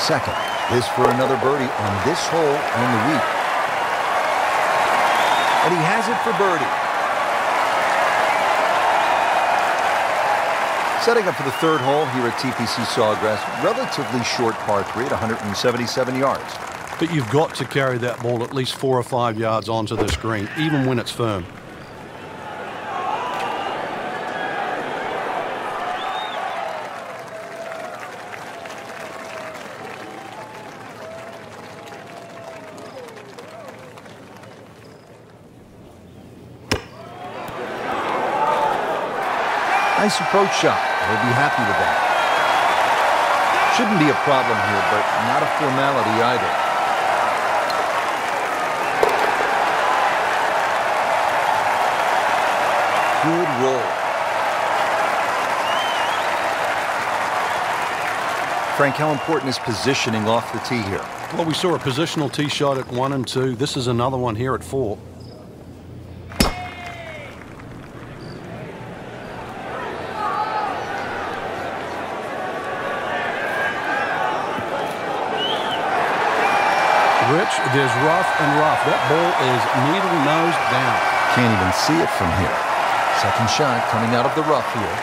second. This for another birdie on this hole on the week. And he has it for birdie. Setting up for the third hole here at TPC Sawgrass. Relatively short par 3 at 177 yards. But you've got to carry that ball at least 4 or 5 yards onto this green, even when it's firm. Nice approach shot. He'll be happy with that. Shouldn't be a problem here, but not a formality either. Good roll. Frank, how important is positioning off the tee here? Well, we saw a positional tee shot at 1 and 2. This is another one here at 4. Rich, there's rough and rough. That ball is needle nose down. Can't even see it from here. Second shot coming out of the rough here.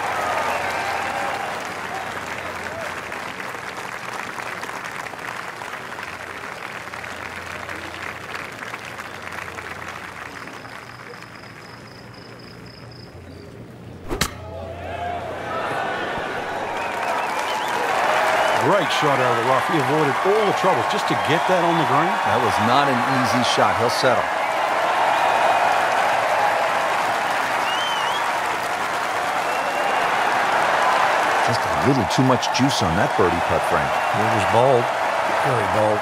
Great shot out of the rough. He avoided all the troubles just to get that on the green. That was not an easy shot. He'll settle. Just a little too much juice on that birdie putt, Frank. It was bold. Very bold.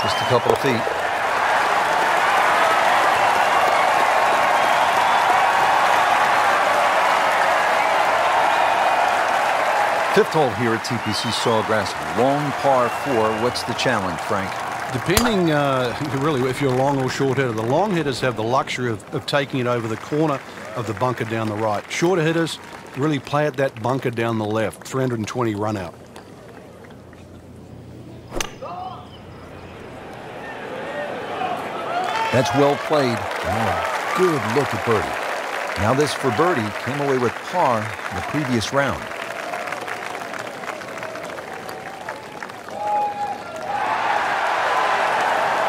Just a couple of feet. Fifth hole here at TPC Sawgrass. Long par 4. What's the challenge, Frank? Depending, really, if you're long or short hitter. The long hitters have the luxury of taking it over the corner of the bunker down the right. Shorter hitters really play at that bunker down the left. 320 run out. That's well played. Oh, good look at birdie. Now this for birdie. Came away with par in the previous round.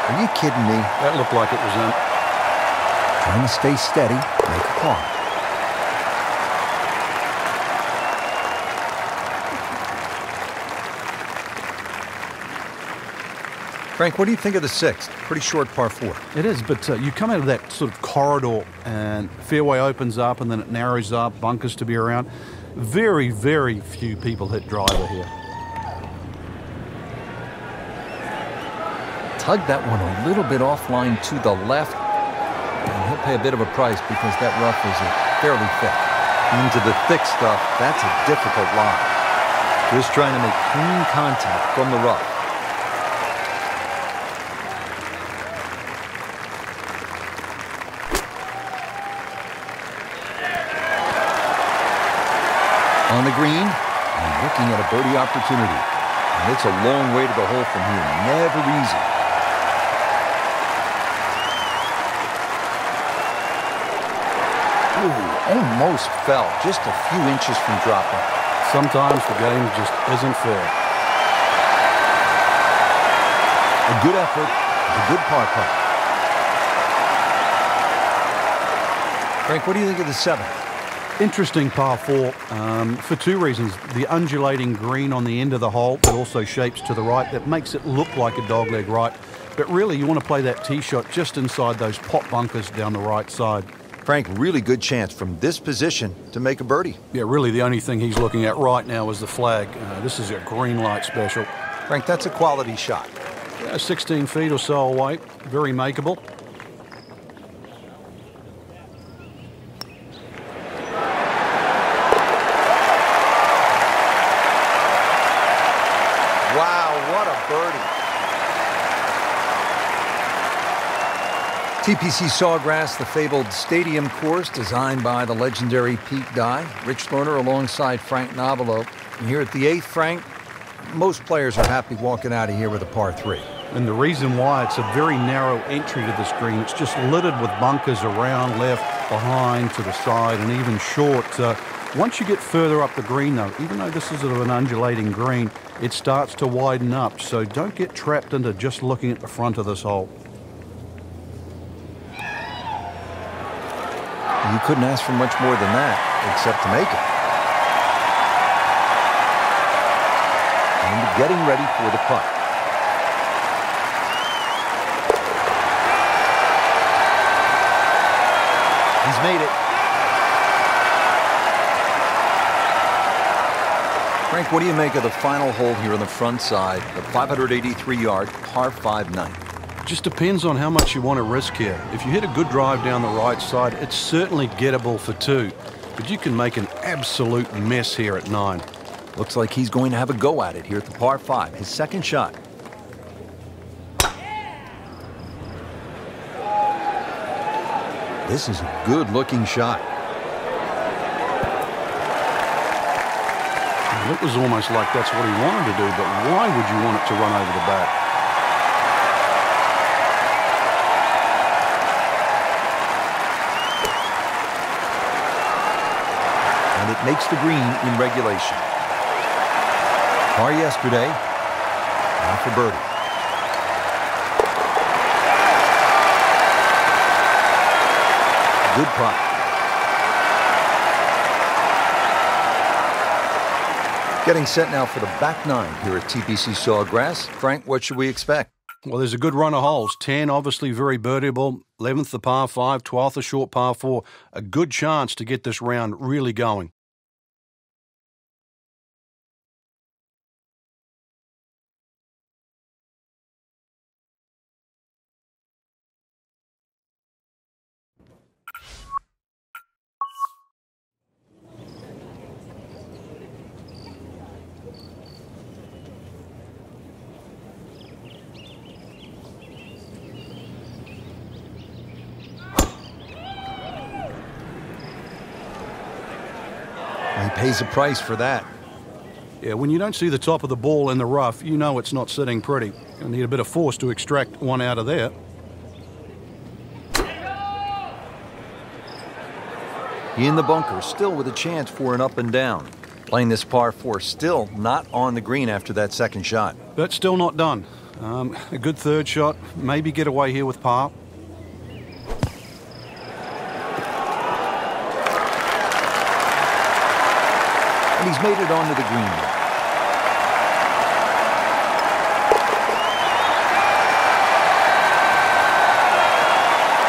Are you kidding me? That looked like it was in. Trying to stay steady, make a par. Frank, what do you think of the sixth? Pretty short par 4. It is, but you come out of that sort of corridor and fairway opens up and then it narrows up, bunkers to be around. Very, very few people hit driver here. Tug that one a little bit offline to the left, and he'll pay a bit of a price because that rough is fairly thick. Into the thick stuff, that's a difficult line. Just trying to make clean contact from the rough. On the green, and looking at a birdie opportunity. And it's a long way to the hole from here. Never easy. Ooh, almost fell. Just a few inches from dropping. Sometimes the game just isn't fair. A good effort. A good par putt. Frank, what do you think of the seventh? Interesting par 4 for 2 reasons. The undulating green on the end of the hole, it also shapes to the right. That makes it look like a dogleg right. But really, you want to play that tee shot just inside those pot bunkers down the right side. Frank, really good chance from this position to make a birdie. Yeah, really the only thing he's looking at right now is the flag. This is a green light special. Frank, that's a quality shot. 16 feet or so away. Very makeable. Wow, what a birdie. TPC Sawgrass, the fabled stadium course designed by the legendary Pete Dye. Rich Lerner alongside Frank Novello. And here at the 8th, Frank, most players are happy walking out of here with a par 3. And the reason why, it's a very narrow entry to this green. It's just littered with bunkers around, left, behind, to the side, and even short. Once you get further up the green, though, even though this is sort of an undulating green, it starts to widen up. So don't get trapped into just looking at the front of this hole. You couldn't ask for much more than that, except to make it. And getting ready for the putt. He's made it. Frank, what do you make of the final hole here on the front side, the 583-yard par 5 9? Just depends on how much you want to risk here. If you hit a good drive down the right side, it's certainly gettable for 2. But you can make an absolute mess here at 9. Looks like he's going to have a go at it here at the par 5, his second shot. This is a good-looking shot. It was almost like that's what he wanted to do, but why would you want it to run over the back? And it makes the green in regulation. Par yesterday, now for birdie. Good putt. Getting set now for the back 9 here at TPC Sawgrass. Frank, what should we expect? Well, there's a good run of holes. 10, obviously very birdieable. 11th, the par 5. 12th, a short par 4. A good chance to get this round really going. He pays a price for that. Yeah, when you don't see the top of the ball in the rough, you know it's not sitting pretty. You'll need a bit of force to extract one out of there. He in the bunker, still with a chance for an up and down. Playing this par 4, still not on the green after that second shot. But still not done. A good third shot, maybe get away here with par. And he's made it onto the green.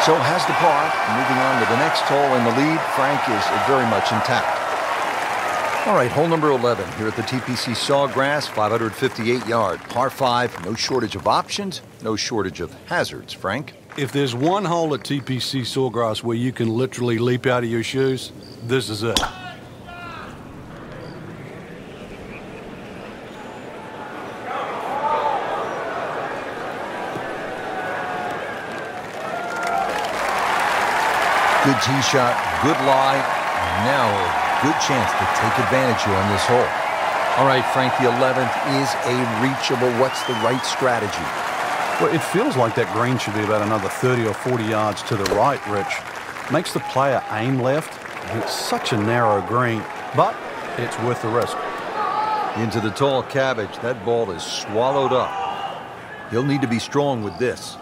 So has the par. Moving on to the next hole, and the lead, Frank, is very much intact. All right, hole number 11 here at the TPC Sawgrass, 558-yard, par 5. No shortage of options, no shortage of hazards, Frank. If there's one hole at TPC Sawgrass where you can literally leap out of your shoes, this is it. Good tee shot, good lie, and now a good chance to take advantage here on this hole. All right, Frank, the 11th is a reachable. What's the right strategy? Well, it feels like that green should be about another 30 or 40 yards to the right, Rich. Makes the player aim left. It's such a narrow green, but it's worth the risk. Into the tall cabbage. That ball is swallowed up. He'll need to be strong with this.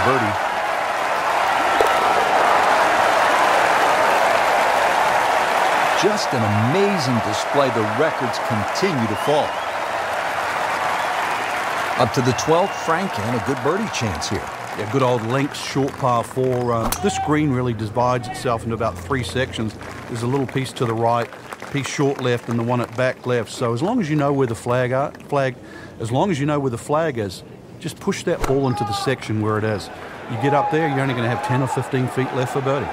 Birdie. Just an amazing display. The records continue to fall. Up to the 12th, Frank, and a good birdie chance here. Yeah, good old links, short par 4. This green really divides itself into about 3 sections. There's a little piece to the right, piece short left, and the one at back left. So as long as you know where the flag is, just push that ball into the section where it is. You get up there, you're only going to have 10 or 15 feet left for birdie.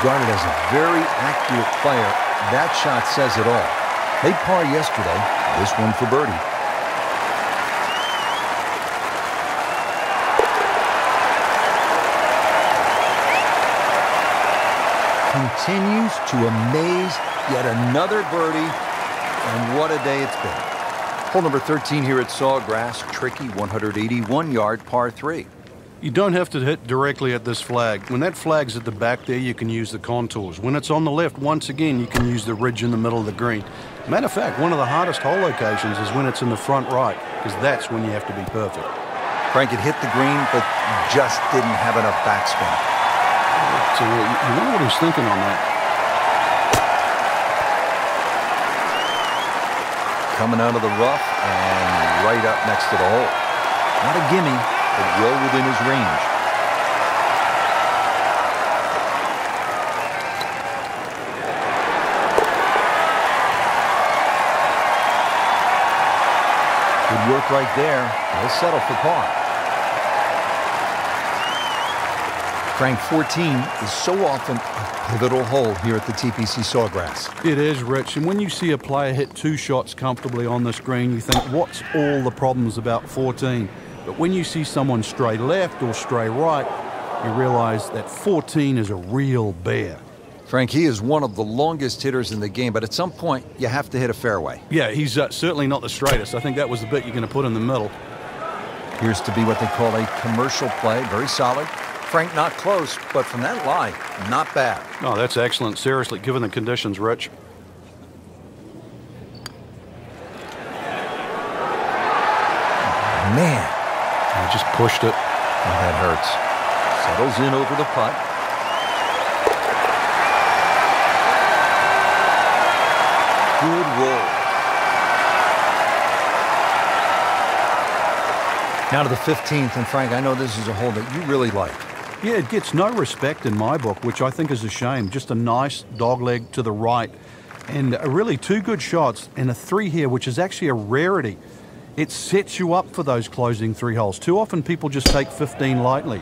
regarded as a very accurate player. That shot says it all. Made par yesterday. This one for birdie. Continues to amaze. Yet another birdie. And what a day it's been. Hole number 13 here at Sawgrass. Tricky 181-yard par 3. You don't have to hit directly at this flag. When that flag's at the back there, you can use the contours. When it's on the left, once again, you can use the ridge in the middle of the green. Matter of fact, one of the hardest hole locations is when it's in the front right, because that's when you have to be perfect. Frank had hit the green, but just didn't have enough backspin. So you wonder what he's thinking on that. Coming out of the rough and right up next to the hole. Not a gimme, but well within his range. Good work right there. He'll settle for par. Frank, 14 is so often a pivotal hole here at the TPC Sawgrass. It is, Rich. And when you see a player hit 2 shots comfortably on this green, you think, what's all the problems about 14? But when you see someone stray left or stray right, you realize that 14 is a real bear. Frank, he is one of the longest hitters in the game, but at some point, you have to hit a fairway. Yeah, he's certainly not the straightest. I think that was the bit you're going to put in the middle. Appears to be what they call a commercial play. Very solid. Frank, not close, but from that line, not bad. Oh, that's excellent. Seriously, given the conditions, Rich. Man. I just pushed it. Oh, that hurts. Settles in over the putt. Good roll. Now to the 15th, and Frank, I know this is a hole that you really like. Yeah, it gets no respect in my book, which I think is a shame. Just a nice dogleg to the right. And really 2 good shots and a 3 here, which is actually a rarity. It sets you up for those closing 3 holes. Too often people just take 15 lightly.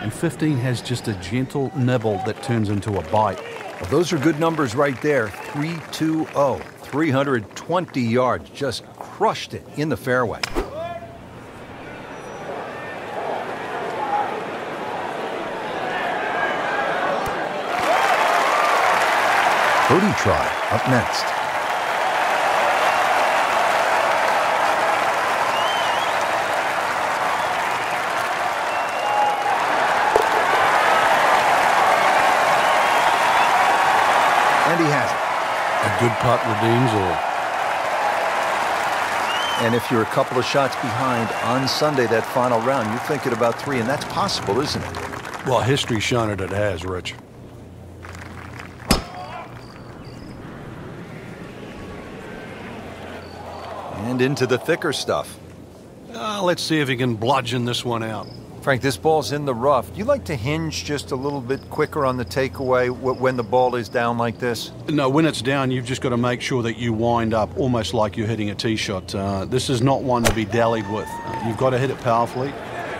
And 15 has just a gentle nibble that turns into a bite. Well, those are good numbers right there. 320, 320 yards. Just crushed it in the fairway. Birdie try up next. And he has it. A good putt redeems all. And if you're a couple of shots behind on Sunday, that final round, you're thinking about 3, and that's possible, isn't it? Well, history's shown it has, Rich. And into the thicker stuff. Let's see if he can bludgeon this one out. Frank, this ball's in the rough. You like to hinge just a little bit quicker on the takeaway when the ball is down like this? No, when it's down, you've just got to make sure that you wind up almost like you're hitting a tee shot. This is not one to be dallied with. You've got to hit it powerfully,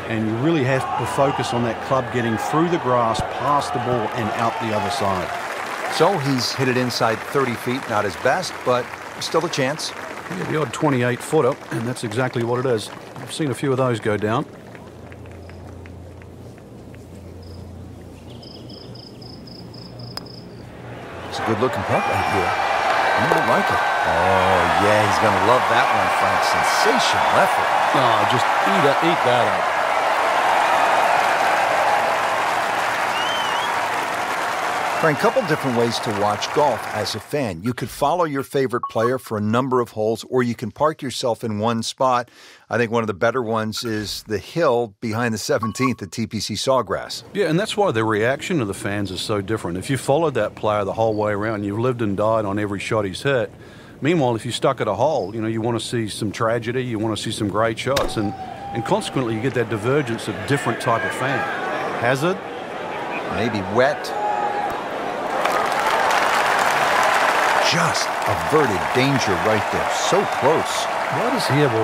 and you really have to focus on that club getting through the grass, past the ball, and out the other side. So he's hit it inside 30 feet. Not his best, but still a chance. Yeah, the odd 28-footer, and that's exactly what it is. I've seen a few of those go down. It's a good-looking putt right here. You might like it. Oh, yeah, he's going to love that one, Frank. Sensational effort. Oh, just eat that up. Frank, a couple different ways to watch golf as a fan. You could follow your favorite player for a number of holes, or you can park yourself in one spot. I think one of the better ones is the hill behind the 17th at TPC Sawgrass. Yeah, and that's why the reaction of the fans is so different. If you followed that player the whole way around, you've lived and died on every shot he's hit. Meanwhile, if you stuck at a hole, you want to see some tragedy, you want to see some great shots, and consequently you get that divergence of different type of fan. Hazard? Maybe wet. Just averted danger right there. So close. Why does he have a